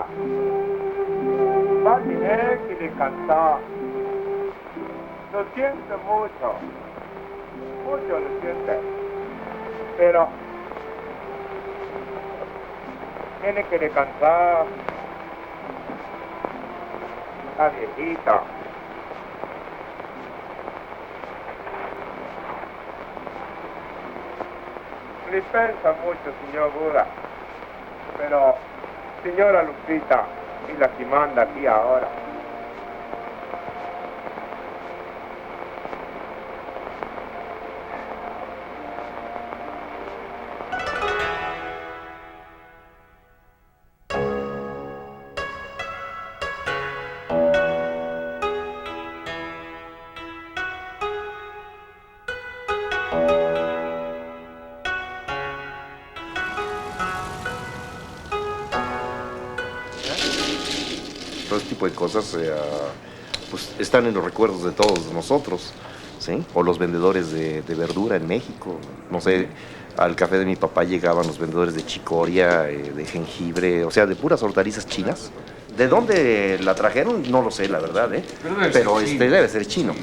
Lupita. Va a tener que descansar. Lo siento mucho. Mucho lo siento. Pero tiene que descansar. Está viejita. Dispensa mucho, señor Buda. Pero, señora Lupita, es la que manda aquí ahora. Todo este tipo de cosas pues están en los recuerdos de todos nosotros, ¿sí? O los vendedores de verdura en México. No sé, al café de mi papá llegaban los vendedores de chicoria, de jengibre, o sea, de puras hortalizas chinas. ¿De dónde la trajeron? No lo sé, la verdad, ¿eh? Pero debe ser chino.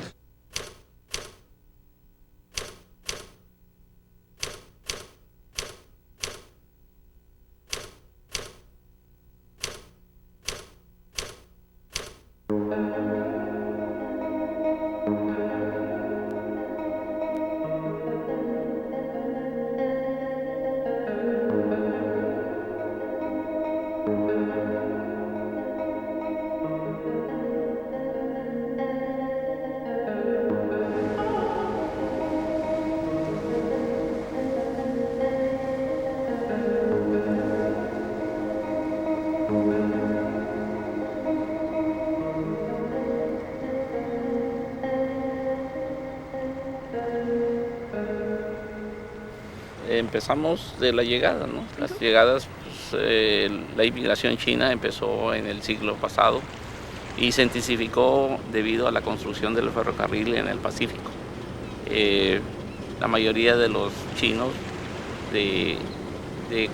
Empezamos de la llegada, ¿no? Las llegadas, pues, la inmigración china empezó en el siglo pasado y se intensificó debido a la construcción del ferrocarril en el Pacífico. La mayoría de los chinos de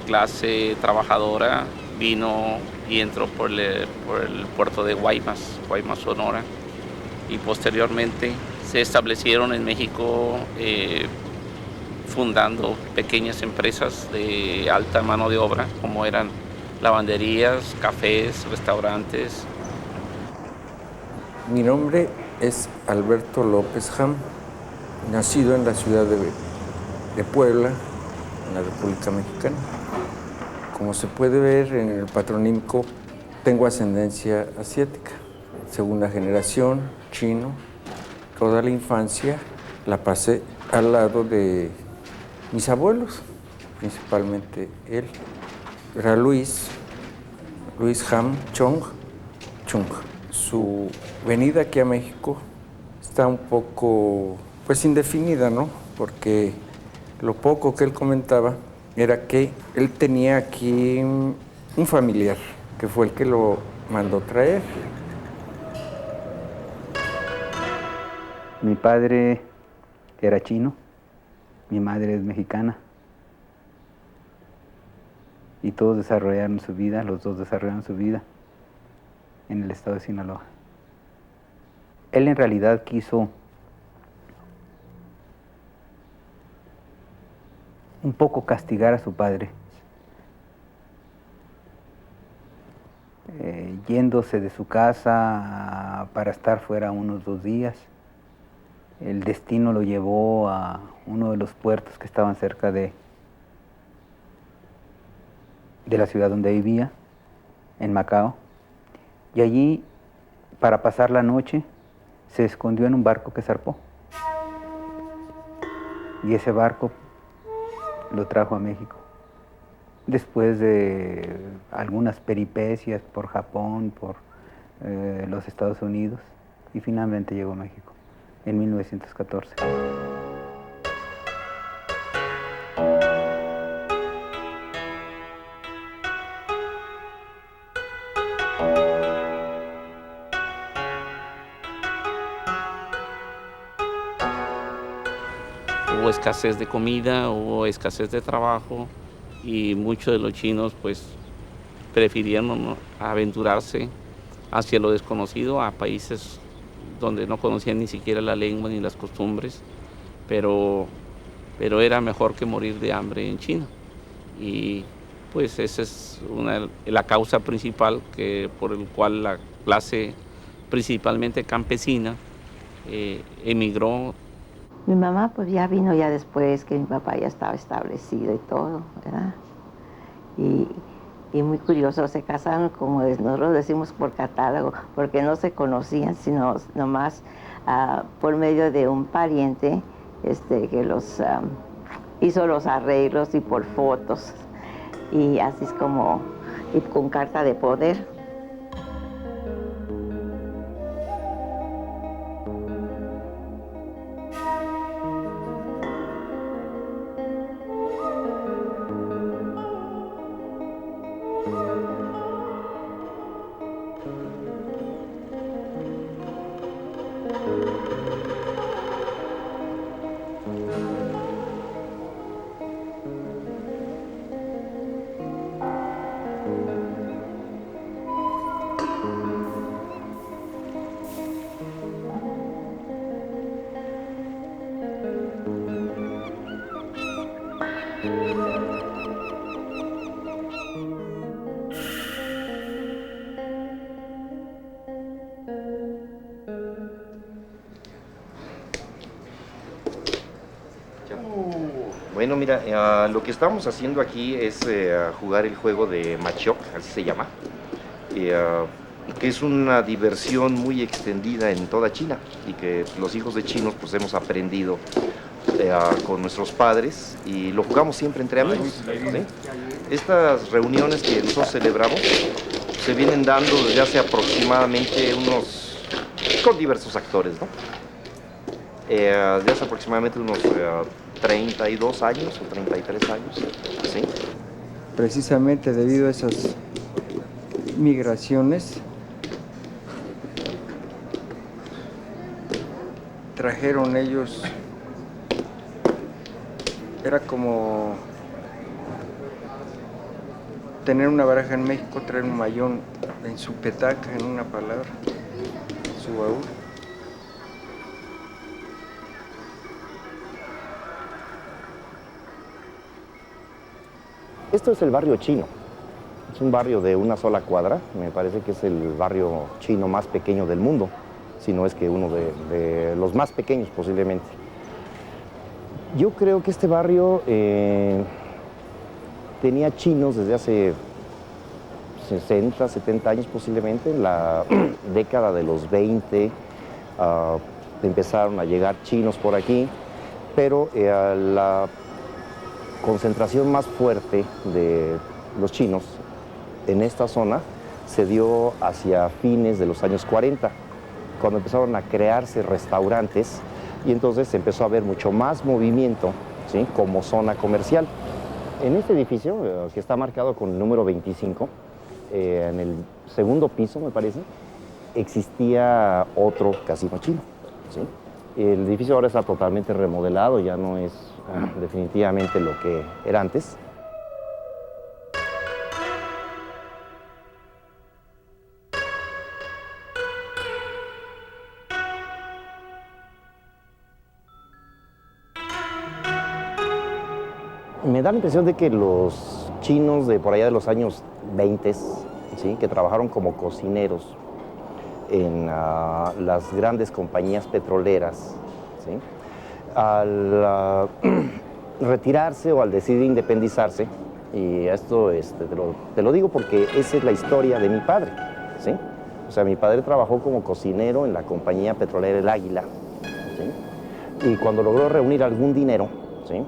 clase trabajadora vino y entró por el puerto de Guaymas, Sonora, y posteriormente se establecieron en México fundando pequeñas empresas de alta mano de obra, como eran lavanderías, cafés, restaurantes. Mi nombre es Alberto López Ham, nacido en la ciudad de Puebla, en la República Mexicana. Como se puede ver en el patronímico, tengo ascendencia asiática, segunda generación, chino. Toda la infancia la pasé al lado de mis abuelos, principalmente él. Era Luis Ham Chung. Su venida aquí a México está un poco, pues, indefinida, ¿no? Porque lo poco que él comentaba era que él tenía aquí un familiar, que fue el que lo mandó traer. Mi padre era chino, mi madre es mexicana. Y todos desarrollaron su vida, los dos desarrollaron su vida en el estado de Sinaloa. Él en realidad quiso un poco castigar a su padre, yéndose de su casa para estar fuera unos 2 días. El destino lo llevó a uno de los puertos que estaban cerca de la ciudad donde vivía, en Macao, y allí, para pasar la noche, se escondió en un barco que zarpó. Y ese barco lo trajo a México. Después de algunas peripecias por Japón, por los Estados Unidos, y finalmente llegó a México en 1914. Hubo escasez de comida, hubo escasez de trabajo y muchos de los chinos pues prefirieron, ¿no?, aventurarse hacia lo desconocido, a países donde no conocían ni siquiera la lengua ni las costumbres, pero era mejor que morir de hambre en China. Y pues esa es la causa principal por el cual la clase principalmente campesina emigró. Mi mamá pues ya vino ya después que mi papá ya estaba establecido y todo, ¿verdad? Y muy curioso, se casaron como nosotros decimos por catálogo, porque no se conocían, sino nomás por medio de un pariente que los hizo los arreglos y por fotos. Y así es como, y con carta de poder. Bueno, mira, lo que estamos haciendo aquí es jugar el juego de Machoc, así se llama, que es una diversión muy extendida en toda China y que los hijos de chinos pues hemos aprendido con nuestros padres y lo jugamos siempre entre amigos, ¿sí? Estas reuniones que nosotros celebramos se vienen dando desde hace aproximadamente con diversos actores, ¿no? Desde hace aproximadamente unos 32 años o 33 años, ¿sí? Precisamente debido a esas migraciones, trajeron ellos, era como tener una baraja en México, traer un mayón en su petaca, en una palabra, su baúl. Esto es el barrio chino. Es un barrio de una sola cuadra. Me parece que es el barrio chino más pequeño del mundo, si no es que uno de los más pequeños posiblemente. Yo creo que este barrio tenía chinos desde hace 60, 70 años posiblemente. En la década de los 20 empezaron a llegar chinos por aquí, pero la concentración más fuerte de los chinos en esta zona se dio hacia fines de los años 40, cuando empezaron a crearse restaurantes y entonces empezó a haber mucho más movimiento, ¿sí?, como zona comercial. En este edificio, que está marcado con el número 25, en el segundo piso, me parece, existía otro casino chino, ¿sí? El edificio ahora está totalmente remodelado, ya no es definitivamente lo que era antes. Me da la impresión de que los chinos de por allá de los años 20, ¿sí?, que trabajaron como cocineros en las grandes compañías petroleras, ¿sí?, al retirarse o al decidir independizarse, y esto te lo digo porque esa es la historia de mi padre, ¿sí? O sea, mi padre trabajó como cocinero en la compañía petrolera El Águila, ¿sí? Y cuando logró reunir algún dinero, ¿sí?,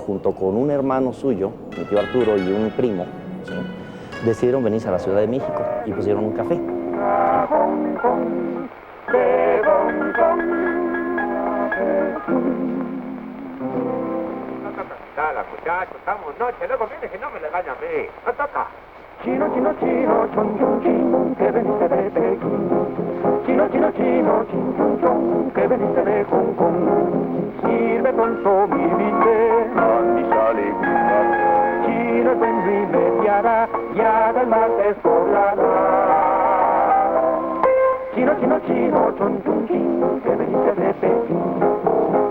junto con un hermano suyo, mi tío Arturo, y un primo, ¿sí?, decidieron venirse a la Ciudad de México y pusieron un café. No toca quitarla, muchachos, estamos noche, luego vienes y no me le daña a mí. No toca. Chino, chino, chino, chon, chon, chin, que veniste de Pekín. Chino, chino, chino, chin, chon, chon, que veniste de Hong Kong. Sirve pronto mi viste, Andy sale. chino en Riveriana, y haga el martes por la mar. Chino, chino, chino, chon, chon, chin, que veniste de Pekín.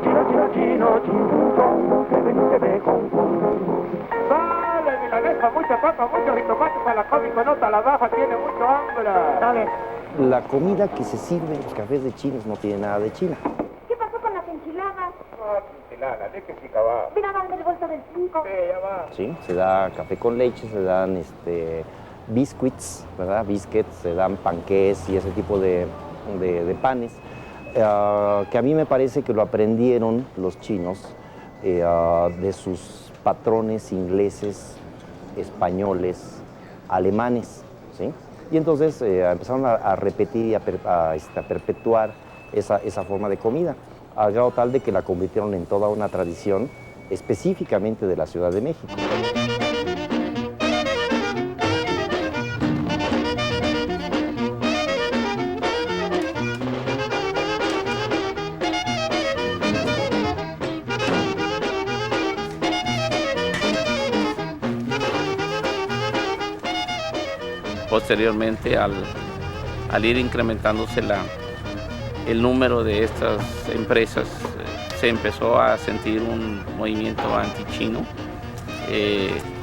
Chino, chino, chino, chin, chun, chon, que veniste de Hong Kong. Dale, milanesa, mucha papa, mucho jitomate para la cómico, nota la baja, tiene mucho hambre. Dale. La comida que se sirve en los cafés de chinos no tiene nada de China. ¿Qué pasó con las enchiladas? Enchilada, de que sí va. Mira, dame el bolso del 5. Sí, ya va. ¿Sí? Se da café con leche, se dan biscuits, ¿verdad? Biscuits, se dan panqués y ese tipo de panes, que a mí me parece que lo aprendieron los chinos de sus patrones ingleses, españoles, alemanes, ¿sí? Y entonces empezaron a repetir y a perpetuar esa forma de comida, al grado tal de que la convirtieron en toda una tradición específicamente de la Ciudad de México. Posteriormente, al ir incrementándose el número de estas empresas, se empezó a sentir un movimiento antichino,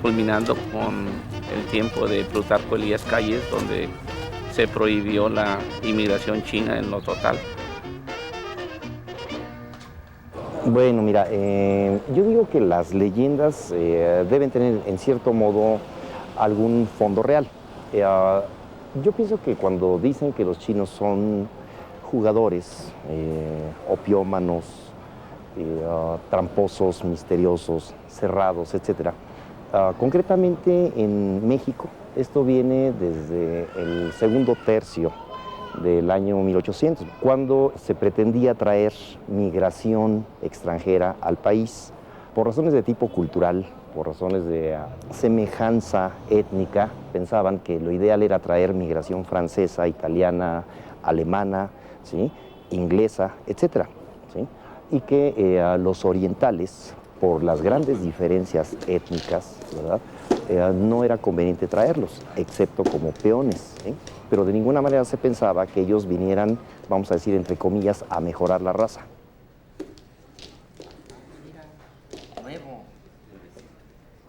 culminando con el tiempo de Plutarco Elías Calles, donde se prohibió la inmigración china en lo total. Bueno, mira, yo digo que las leyendas deben tener en cierto modo algún fondo real. Yo pienso que cuando dicen que los chinos son jugadores, opiómanos, tramposos, misteriosos, cerrados, etc. Concretamente en México, esto viene desde el segundo tercio del año 1800, cuando se pretendía traer migración extranjera al país por razones de tipo cultural, por razones de semejanza étnica. Pensaban que lo ideal era traer migración francesa, italiana, alemana, ¿sí?, inglesa, etc., ¿sí?, y que los orientales, por las grandes diferencias étnicas, ¿verdad?, no era conveniente traerlos, excepto como peones, ¿sí? Pero de ninguna manera se pensaba que ellos vinieran, vamos a decir, entre comillas, a mejorar la raza.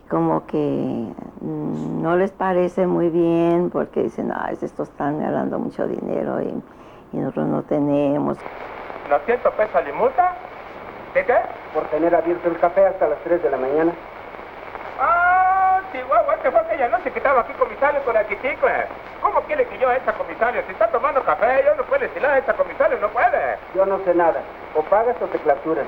Como que no les parece muy bien porque dicen, estos están ganando mucho dinero y nosotros no tenemos. 200 pesos de multa. ¿De qué? Por tener abierto el café hasta las 3 de la mañana. Ah, Chihuahua, este fue aquella noche que estaba aquí comisario con el chichicle. ¿Cómo quiere que yo a esta comisario? Si está tomando café, yo no puedo decirle a esta comisario, no puede. Yo no sé nada. O pagas o te clausuran.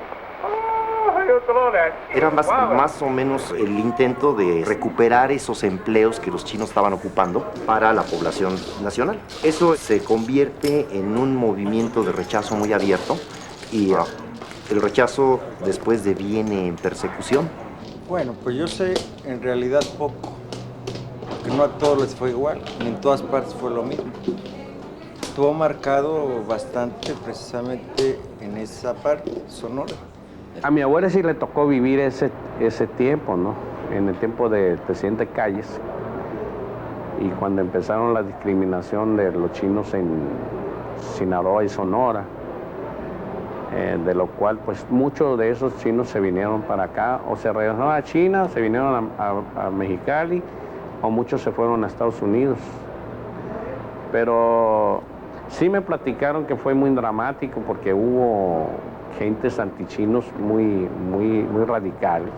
Era más o menos el intento de recuperar esos empleos que los chinos estaban ocupando para la población nacional. Eso se convierte en un movimiento de rechazo muy abierto y el rechazo después deviene en persecución. Bueno, pues yo sé en realidad poco, porque no a todos les fue igual, ni en todas partes fue lo mismo. Estuvo marcado bastante precisamente en esa parte, Sonora. A mi abuela sí le tocó vivir ese tiempo, ¿no? En el tiempo del presidente Calles, y cuando empezaron la discriminación de los chinos en Sinaloa y Sonora, de lo cual pues muchos de esos chinos se vinieron para acá, o se regresaron a China, se vinieron a Mexicali, o muchos se fueron a Estados Unidos. Pero sí me platicaron que fue muy dramático porque hubo gentes antichinos muy radicales.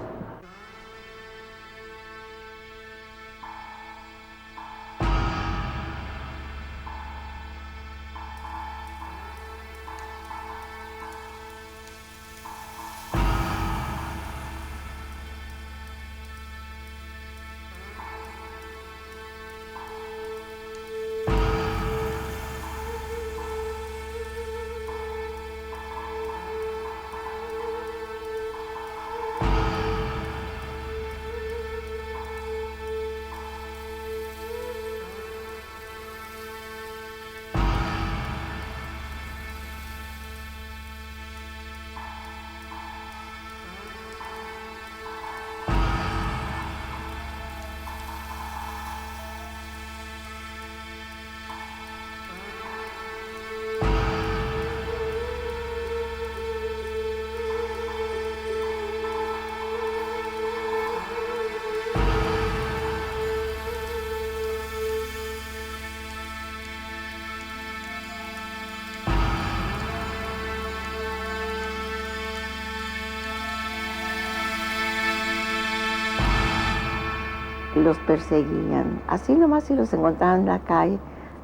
y los perseguían. Así nomás si los encontraban en la calle,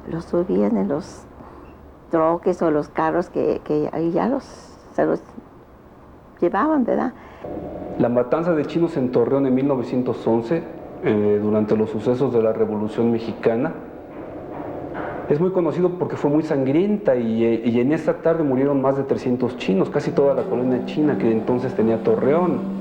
los subían en los troques o los carros que ahí ya se los llevaban, ¿verdad? La matanza de chinos en Torreón en 1911, durante los sucesos de la Revolución Mexicana, es muy conocido porque fue muy sangrienta y en esta tarde murieron más de 300 chinos, casi toda la colonia china que entonces tenía Torreón.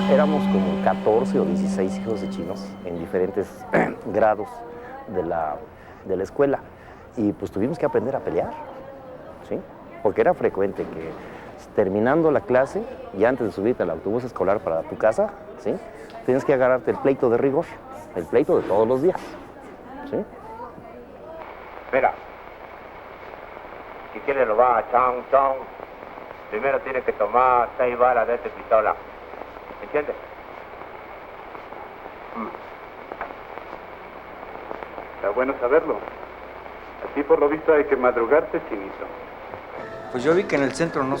Éramos como 14 o 16 hijos de chinos en diferentes grados de la escuela y pues tuvimos que aprender a pelear, ¿sí? Porque era frecuente que terminando la clase y antes de subirte al autobús escolar para tu casa, ¿sí? Tienes que agarrarte el pleito de rigor, el pleito de todos los días, ¿sí? Mira, si quiere lo va a chong chong, primero tiene que tomar 6 balas de esta pistola. ¿Entiendes? Está bueno saberlo. Así por lo visto hay que madrugarse, chinito. Pues yo vi que en el centro no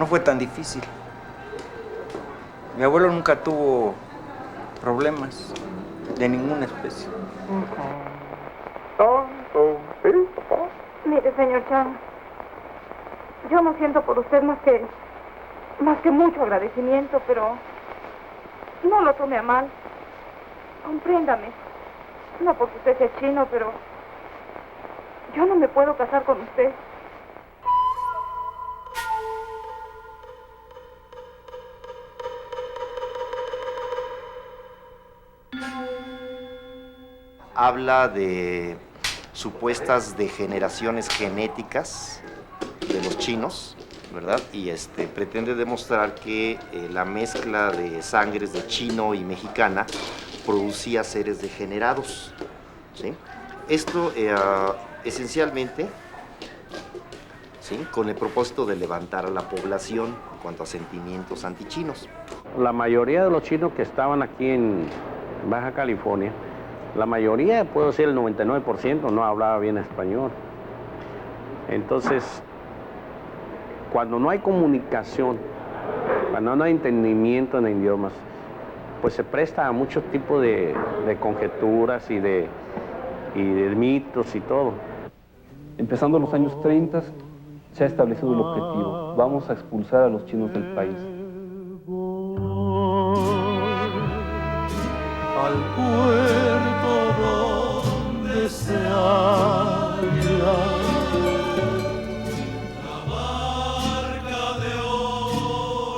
fue tan difícil. Mi abuelo nunca tuvo problemas de ninguna especie. Mire, señor Chang, yo no siento por usted más que mucho agradecimiento, pero no lo tome a mal. Compréndame. No porque usted sea chino, pero yo no me puedo casar con usted. Habla de supuestas degeneraciones genéticas de los chinos, ¿verdad? Y pretende demostrar que la mezcla de sangres de chino y mexicana producía seres degenerados, ¿sí? Esto esencialmente, ¿sí? Con el propósito de levantar a la población en cuanto a sentimientos antichinos. La mayoría de los chinos que estaban aquí en Baja California, la mayoría, puedo decir el 99%, no hablaba bien español. Entonces, cuando no hay comunicación, cuando no hay entendimiento en idiomas, pues se presta a muchos tipos de conjeturas y de mitos y todo. Empezando los años 30, se ha establecido el objetivo. Vamos a expulsar a los chinos del país. Al puerto donde se halla la barca de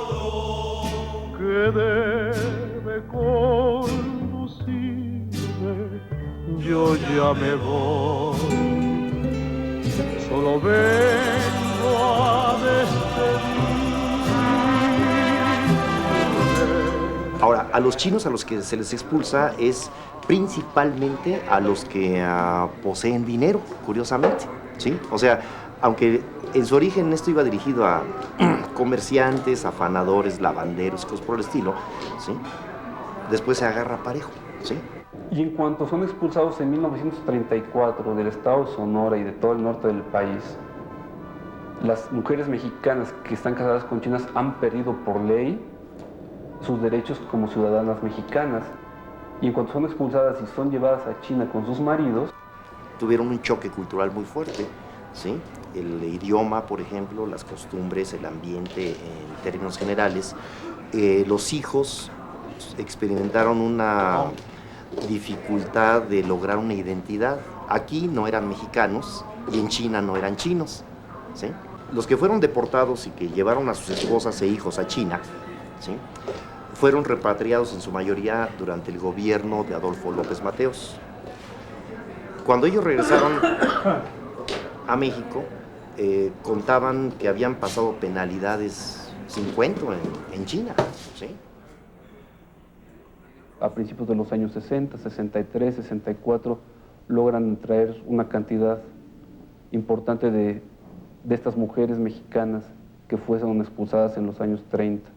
oro que debe conducirme, yo ya me voy, solo vengo a despedirme. Ahora, a los chinos a los que se les expulsa es principalmente a los que poseen dinero, curiosamente, ¿sí? O sea, aunque en su origen esto iba dirigido a comerciantes, afanadores, lavanderos, cosas por el estilo, ¿sí? Después se agarra parejo, ¿sí? Y en cuanto son expulsados en 1934 del estado de Sonora y de todo el norte del país, las mujeres mexicanas que están casadas con chinas han perdido por ley sus derechos como ciudadanas mexicanas. Y en cuanto son expulsadas y son llevadas a China con sus maridos, tuvieron un choque cultural muy fuerte, ¿sí? El idioma, por ejemplo, las costumbres, el ambiente en términos generales. Los hijos experimentaron una dificultad de lograr una identidad. Aquí no eran mexicanos y en China no eran chinos, ¿sí? Los que fueron deportados y que llevaron a sus esposas e hijos a China, ¿sí? fueron repatriados en su mayoría durante el gobierno de Adolfo López Mateos. Cuando ellos regresaron a México, contaban que habían pasado penalidades sin cuento en China, ¿sí? A principios de los años 60, 63, 64, logran traer una cantidad importante de estas mujeres mexicanas que fueron expulsadas en los años 30.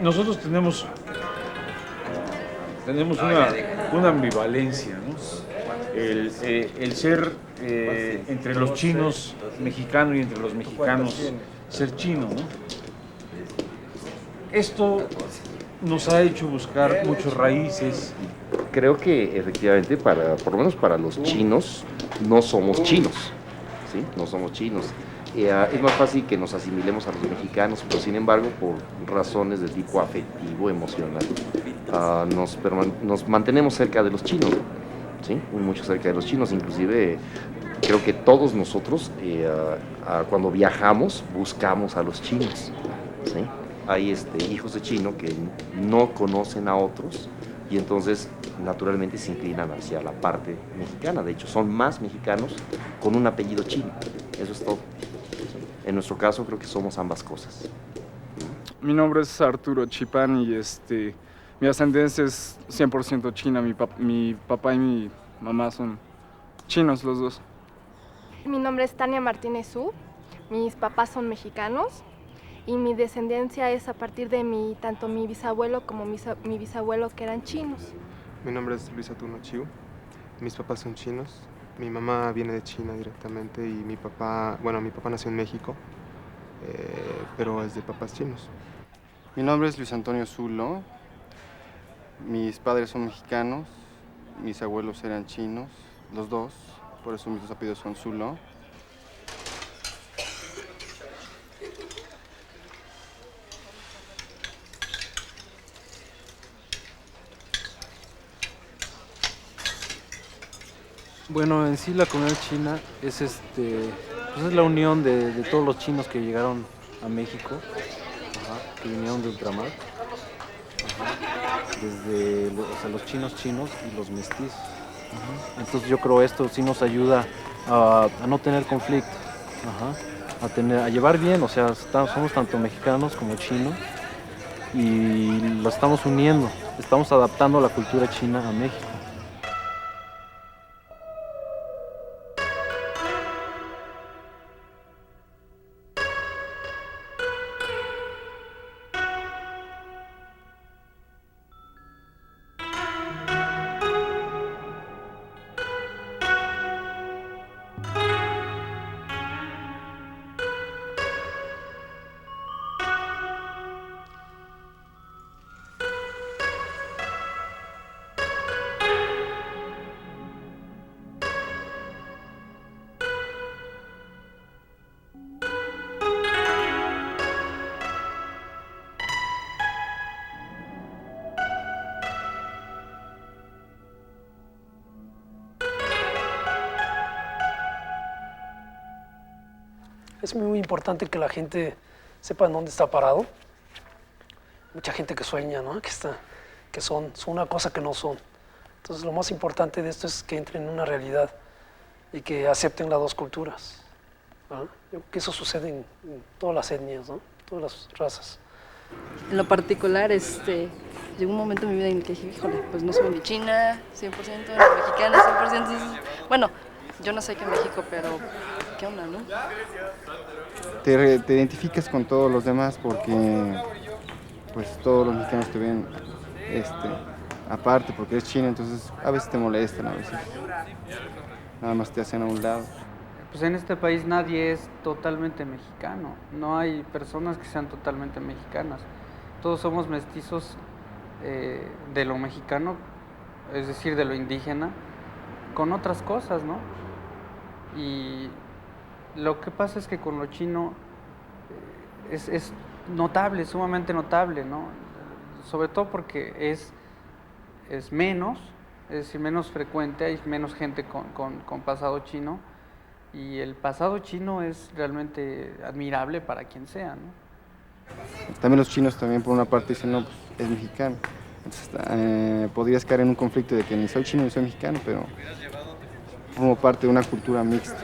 Nosotros tenemos una ambivalencia, ¿no? El ser entre los chinos mexicano y entre los mexicanos ser chino, ¿no? Esto nos ha hecho buscar muchas raíces. Creo que efectivamente, por lo menos para los chinos, no somos chinos, ¿sí? No somos chinos. Es más fácil que nos asimilemos a los mexicanos, pero sin embargo, por razones de tipo afectivo, emocional, nos mantenemos cerca de los chinos, ¿sí? Mucho cerca de los chinos. Inclusive, creo que todos nosotros, cuando viajamos, buscamos a los chinos, ¿sí? Hay hijos de chino que no conocen a otros y entonces naturalmente se inclinan hacia la parte mexicana. De hecho, son más mexicanos con un apellido chino. Eso es todo. En nuestro caso creo que somos ambas cosas. Mi nombre es Arturo Chipán y mi ascendencia es 100% china. Mi papá y mi mamá son chinos los dos. Mi nombre es Tania Martínez Su. Mis papás son mexicanos y mi descendencia es a partir de tanto mi bisabuelo como mi bisabuelo, que eran chinos. Mi nombre es Luis Atuno Chiu. Mis papás son chinos. Mi mamá viene de China directamente y mi papá nació en México, pero es de papás chinos. Mi nombre es Luis Antonio Zulo. Mis padres son mexicanos, mis abuelos eran chinos, los dos, por eso mis dos apellidos son Zulo. Bueno, en sí la comunidad china es pues es la unión de todos los chinos que llegaron a México, que vinieron de ultramar, desde los chinos y los mestizos. Entonces yo creo esto sí nos ayuda a no tener conflicto, a llevar bien, o sea, somos tanto mexicanos como chinos y lo estamos uniendo, estamos adaptando la cultura china a México. Es muy importante que la gente sepa en dónde está parado. Mucha gente que sueña, ¿no? Que son una cosa que no son. Entonces lo más importante de esto es que entren en una realidad y que acepten las dos culturas, ¿no? Yo creo que eso sucede en todas las etnias, ¿no? Todas las razas. En lo particular, llegó un momento en mi vida en el que dije, híjole, pues no soy ni china 100%, ni mexicana 100%. Entonces, bueno, yo no sé qué México, pero ¿qué onda, no? Te identificas con todos los demás porque pues todos los mexicanos te ven aparte porque eres chino, entonces a veces te molestan, a veces nada más te hacen a un lado. Pues en este país nadie es totalmente mexicano, no hay personas que sean totalmente mexicanas, todos somos mestizos de lo mexicano, es decir, de lo indígena, con otras cosas, ¿no? Y lo que pasa es que con lo chino es notable, sumamente notable, ¿no? Sobre todo porque es menos, es decir, menos frecuente, hay menos gente con pasado chino, y el pasado chino es realmente admirable para quien sea, ¿no? También los chinos también por una parte dicen, no, pues es mexicano. Entonces, podrías caer en un conflicto de que ni soy chino ni soy mexicano, pero formo parte de una cultura mixta.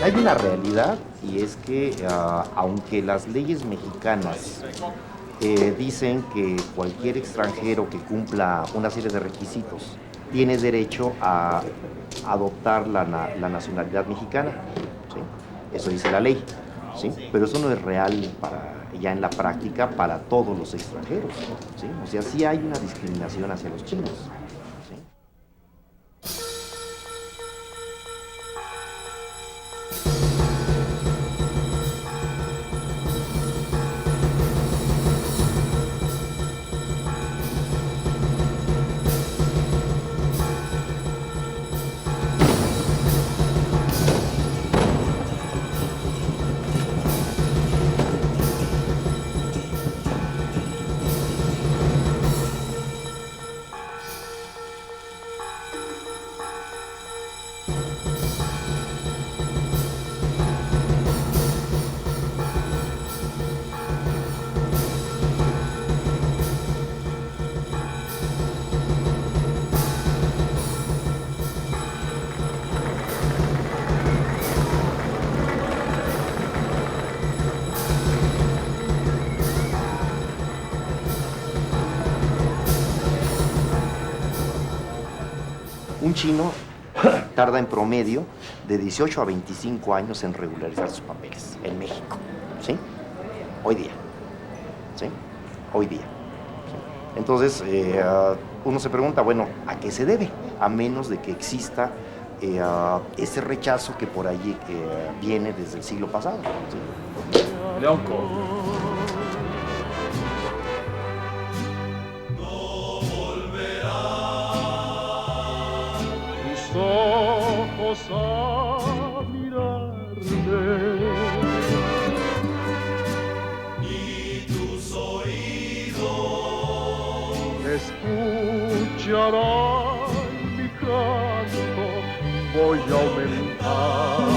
Hay una realidad y es que aunque las leyes mexicanas dicen que cualquier extranjero que cumpla una serie de requisitos tiene derecho a adoptar la nacionalidad mexicana, ¿sí? Eso dice la ley, ¿sí? Pero eso no es real ya en la práctica para todos los extranjeros, ¿sí? O sea, sí hay una discriminación hacia los chinos. Un chino tarda en promedio de 18 a 25 años en regularizar sus papeles en México, ¿sí? Hoy día, ¿sí? Hoy día. ¿Sí? Entonces, uno se pregunta, bueno, ¿a qué se debe? A menos de que exista ese rechazo que por allí viene desde el siglo pasado, ¿sí? Leonco. Ojos a mirarme y tus oídos escucharán mi canto, voy a aumentar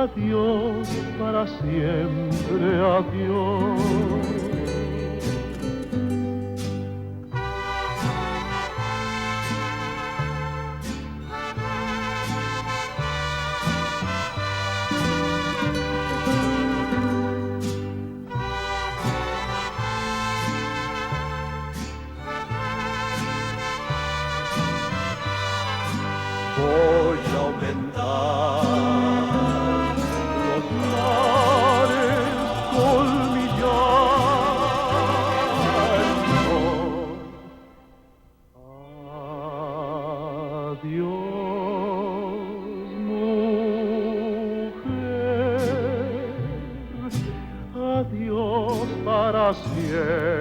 adiós para siempre, adiós. Voy a aumentar los mares con mi llanto. Adiós, mujer, adiós para siempre.